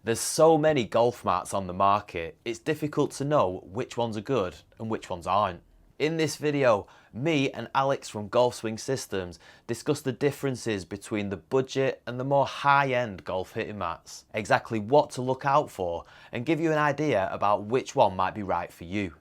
There's so many golf mats on the market, it's difficult to know which ones are good and which ones aren't. In this video, me and Alex from Golf Swing Systems discuss the differences between the budget and the more high-end golf hitting mats, exactly what to look out for, and give you an idea about which one might be right for you.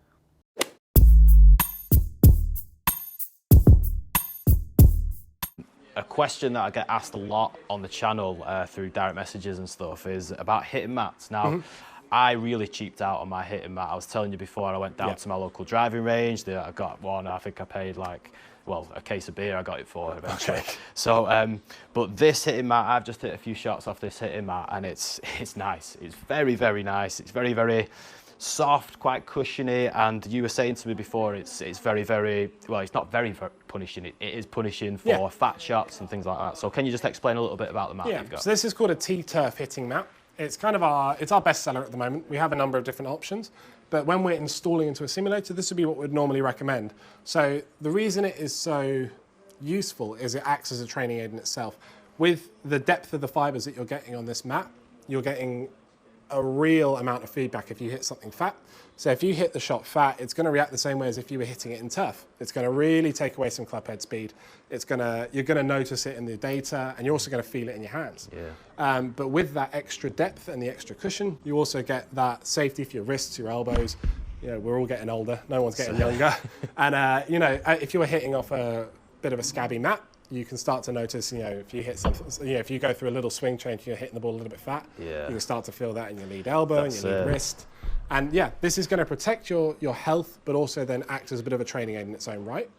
A question that I get asked a lot on the channel through direct messages and stuff is about hitting mats. Now, I really cheaped out on my hitting mat. I was telling you before, I went down to my local driving range. I got one, I think I paid like, well, a case of beer I got it for eventually. Okay. So, but this hitting mat, I've just hit a few shots off this hitting mat and it's nice. It's very, very nice. It's very, very soft, quite cushiony, and you were saying to me before it's very, very, well, it's not very punishing, it is punishing for fat shots and things like that. So can you just explain a little bit about the mat you've got? So this is called a T-turf hitting mat. It's kind of it's our best seller at the moment. We have a number of different options, but when we're installing into a simulator, this would be what we'd normally recommend. So the reason it is so useful is it acts as a training aid in itself. With the depth of the fibers that you're getting on this mat, you're getting a real amount of feedback if you hit something fat. So if you hit the shot fat, it's going to react the same way as if you were hitting it in turf. It's going to really take away some club head speed. You're going to notice it in the data, and you're also going to feel it in your hands. Yeah. But with that extra depth and the extra cushion, you also get that safety for your wrists, your elbows. You know, we're all getting older. No one's getting younger. And you know, if you were hitting off a bit of a scabby mat, you can start to notice, you know, if you hit something, you know, if you go through a little swing change, you're hitting the ball a little bit fat. Yeah. You can start to feel that in your lead elbow and your lead wrist. And yeah, this is going to protect your health, but also then act as a bit of a training aid in its own right.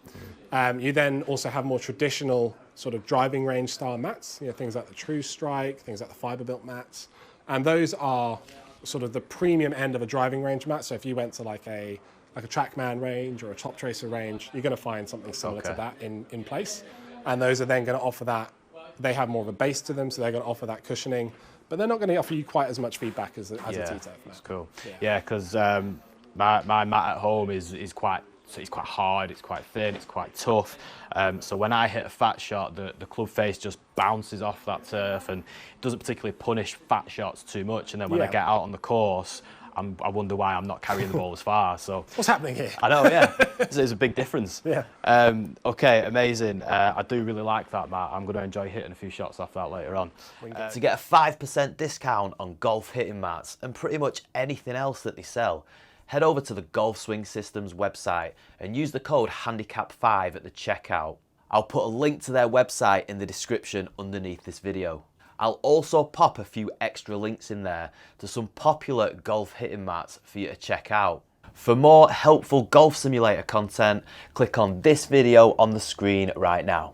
You then also have more traditional sort of driving range style mats, you know, things like the True Strike, things like the fiber built mats. And those are sort of the premium end of a driving range mat. So if you went to like a TrackMan range or a Top Tracer range, you're going to find something similar to that in place. And those are then going to offer that, they have more of a base to them, so they're going to offer that cushioning, but they're not going to offer you quite as much feedback as a T-turf mat. That's cool. Yeah, because my mat at home is quite hard, it's quite thin, it's quite tough. So when I hit a fat shot, the club face just bounces off that turf and it doesn't particularly punish fat shots too much. And then when I get out on the course, I wonder why I'm not carrying the ball as far. So what's happening here? I know, yeah. There's a big difference. Yeah. Okay, amazing. I do really like that mat. I'm going to enjoy hitting a few shots off that later on. To get a 5% discount on golf hitting mats and pretty much anything else that they sell, head over to the Golf Swing Systems website and use the code handicap5 at the checkout. I'll put a link to their website in the description underneath this video. I'll also pop a few extra links in there to some popular golf hitting mats for you to check out. For more helpful golf simulator content, click on this video on the screen right now.